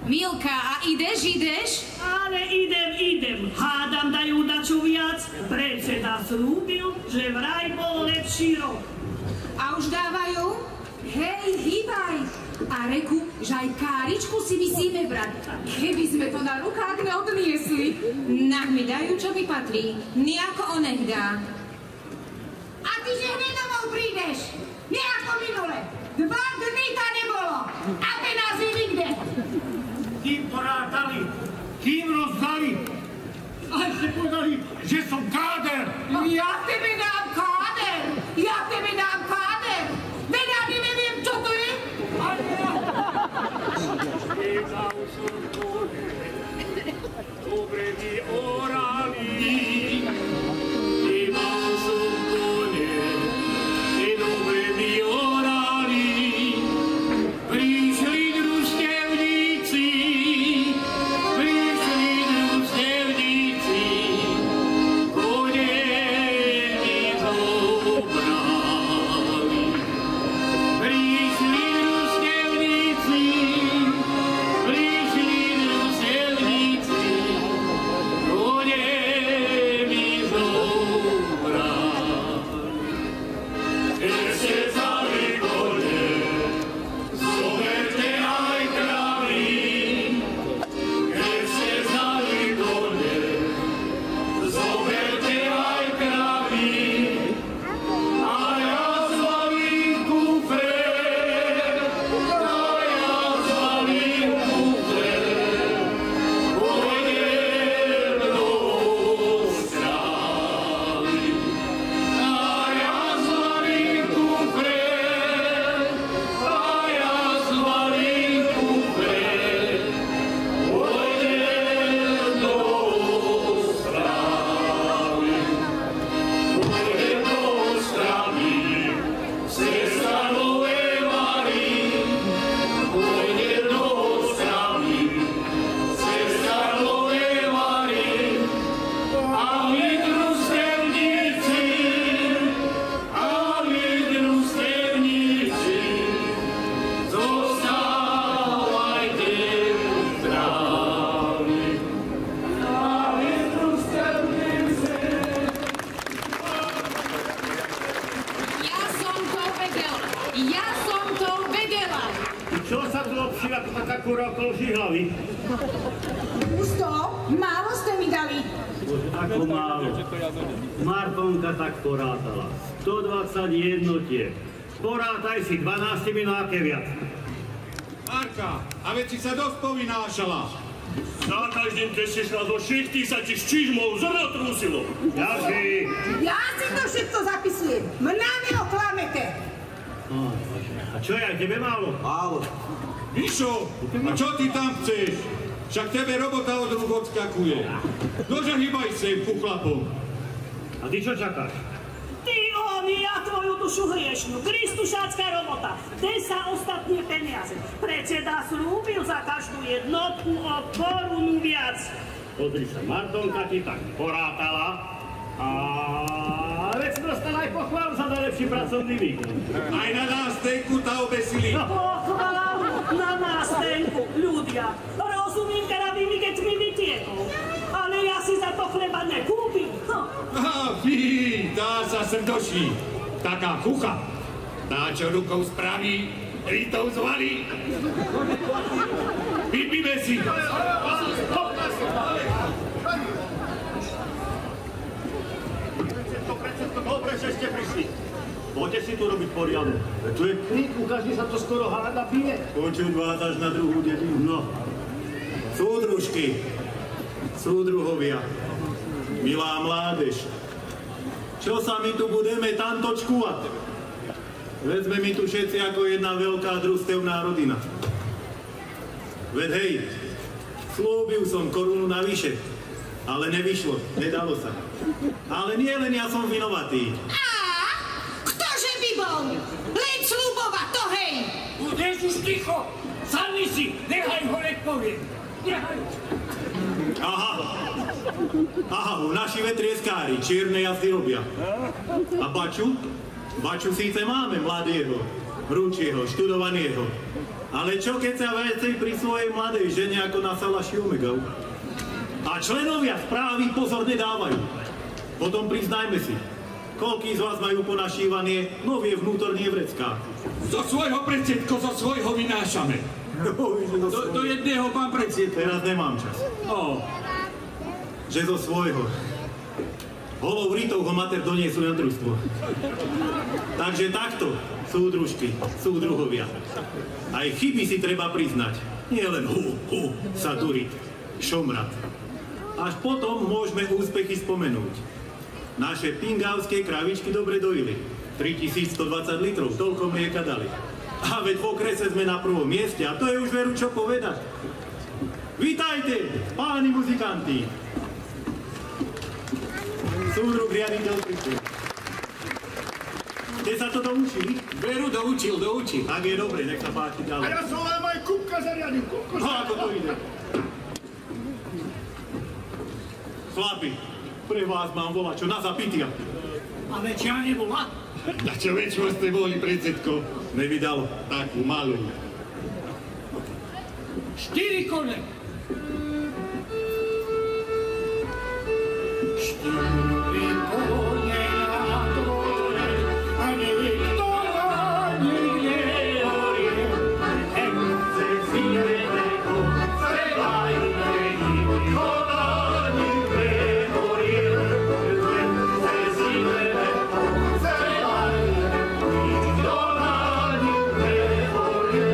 Milka, a ideš? Ale idem. Hádam dajú dačo viac. Predseda slúbil, že vraj bol lepší rok. A už dávajú? Hej, hýbaj. A reku, že aj káričku si musíme brať. Keby sme to na rukách neodniesli. Nech mi dajú, čo mi patrí. Nejako onech dá. A ty, že hneď domov prídeš. Nejako minule. 2 dny to nebolo. A penázy nikde. Kým to rátali, kým rozdali, a ešte povedali, že som káder. Ja tebe dám káder. Veď ani neviem, čo to je. Dobre mi orali, nemal som kone, dobre mi orali, prišli družstevníci, kone mi zobrali. Prišli družstevníci, Málo ste mi dali. Ako málo. Martonka tak porátala. 120 jednotiek. Porátaj si 12 na aké viac. Marka, a veď si sa dosť povynášala. Za každým, keď si šla do šichty, sa ti s čižmou zrno trúsilo. Ďalší. Ja si to všetko zapisujem. Mňa neoklamete. A čo ja, tebe málo? Málo. Mišo, a čo ty tam chceš? Však tebe robota od rúk odskakuje. Nože hýbaj sem ku chlapom. A ty čo čakáš? Ty ja tvoju dušu hriešnú. Kristušácká robota. Kde sa ostatné peniaze? Predseda slúbil za každú jednotku o korunu viac. Pozri sa, Martonka ti tak porátala a veď si dostala aj pochvalu za najlepší pracovný výkon. Aj na nástenku tá obesili. Pochvalu na nástenku, ľudia. Rozumím karabíny, keď mi vytiekol. Ale ja si za to chleba nekúpim. Fí, tá sa srdoší. Taká kucha. Tá, čo rukou spraví, lítou zvalí. Vypíme si. Dobre, že ste prišli. Poďte si tu robiť poriadok. Tu je klíku, každý sa to skoro háda pije. Počuť vás až na druhú dedinu. No. Súdružky, súdruhovia, milá mládež, čo sa my tu budeme tantočkúvať? Veď sme my tu všetci ako jedna veľká družstevná rodina. Veď hej, slúbil som korunu navyše, ale nevyšlo, nedalo sa. Ale nie len ja som vinovatý. A ktože by bol? Len slúbovať to, hej! Budeš už ticho, sadni si, nechaj ho leď povie. Aha, naši vetrieskári, čierne jazdy robia. A Baču? Baču síce máme mladého, hrúčieho, študovaného, Ale čo keď sa vecej pri svojej mladej žene ako na Salaši Omegau? A členovia správy pozor nedávajú. Potom priznajme si, koľký z vás majú ponašívanie novie vnútornie vrecká. Zo svojho predsedko, zo svojho vynášame. Do jedného, pán predsedko. Teraz nemám čas. Že zo svojho. Holou rytou ho mater doniesú na družstvo. Takže takto, súdružky, súdruhovia. Aj chyby si treba priznať. Nie len sa duriť, šomrať. Až potom môžeme úspechy spomenúť. Naše pingavské kravičky dobre dojili. 3120 litrov, toľko mlieka dali. A veď v okrese sme na prvom mieste a to je už veru čo povedať. Vítajte, páni muzikanti. Súdruh riaditeľ príklad. Ste sa to doučili? Veru doučil. Tak je dobre, nech sa páči ďalej. A ja som len aj Kupka zariadil. Ako to ide? Chlapi, pre vás mám volačo na zapitia. A väčšia nebola? Na čo väčšiu ste boli, predsedko? Nevydalo. Takú malú. 4 kone. 4 kone na dvore, a nikto ani nehorie. Chce si jedného, strelajme im, konani prehorie. Chce si jedného, strelajme im, konani prehorie.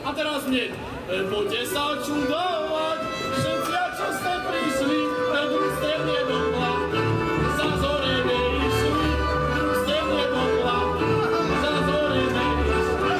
A teraz mne, poďte sa čudovať, všetci, čo ste prišli, družstiev nebodla, za zore neišli, družstiev nebodla, za zore neišli.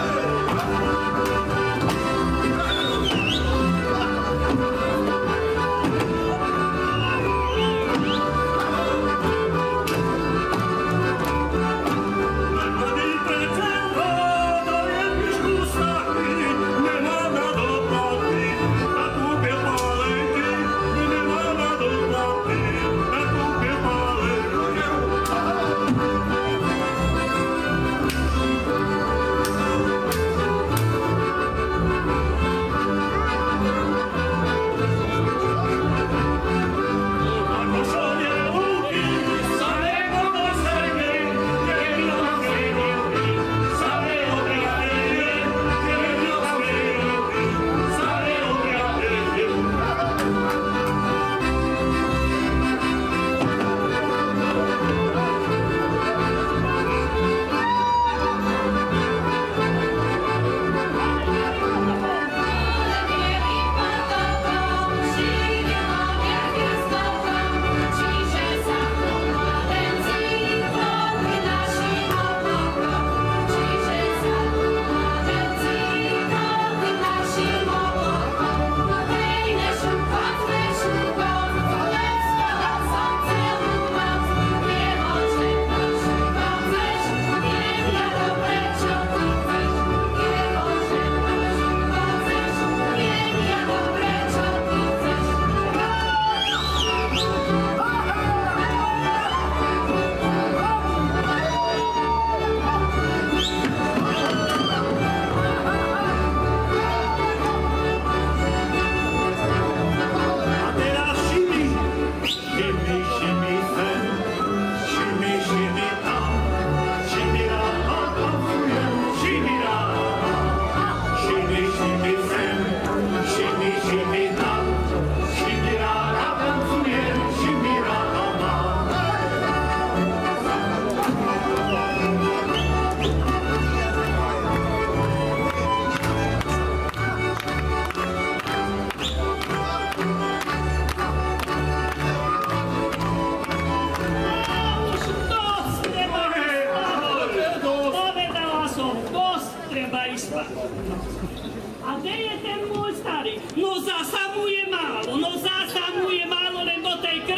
A kde je ten môj starý? No zasa mu je málo.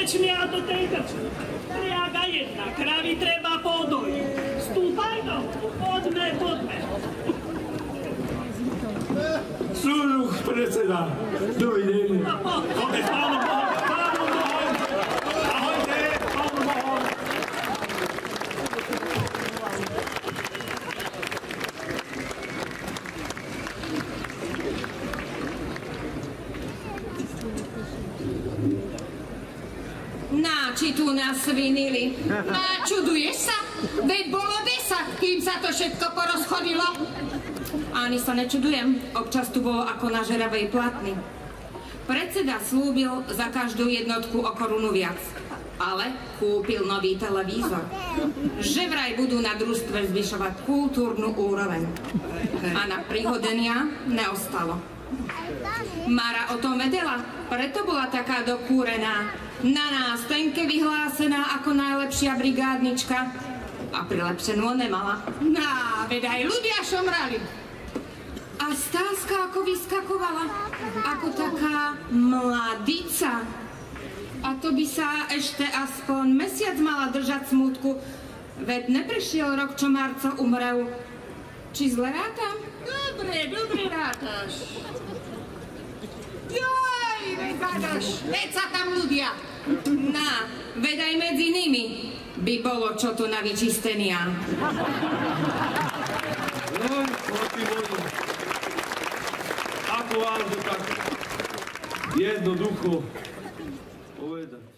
čmia do tej krčmy. Triaga jedna, kravy treba podojiť. Stúpaj do, poďme. Súdruh predseda, dovidenia. Poďme, pánom Bohom. Ahojte, pánom Bohom. Či tu nás svinili. A čuduješ sa? Veď bolo 10, kým sa to všetko porozchodilo. Ani sa nečudujem, občas tu bolo ako na žeravej platni. Predseda slúbil za každú jednotku o korunu viac, ale kúpil nový televízor. Že vraj budú na družstve zvyšovať kultúrnu úroveň. A na prihodenia neostalo. Mara o tom vedela, preto bola taká dokúrená. Na nástenke vyhlásená ako najlepšia brigádnička a prilepšenú nemala. Veď aj ľudia šomrali. A Stázka ako vyskakovala, ako taká mladica. A to by sa ešte aspoň mesiac mala držať smútku, veď neprešiel rok, čo Marco umrel. Či zle rátam? Dobre rátaš. Joj, veď sa tam ľudia. Veď aj medzi nimi by bolo čo tu na vyčistenia. Chlapi moji, ako vám to tak jednoducho povedať?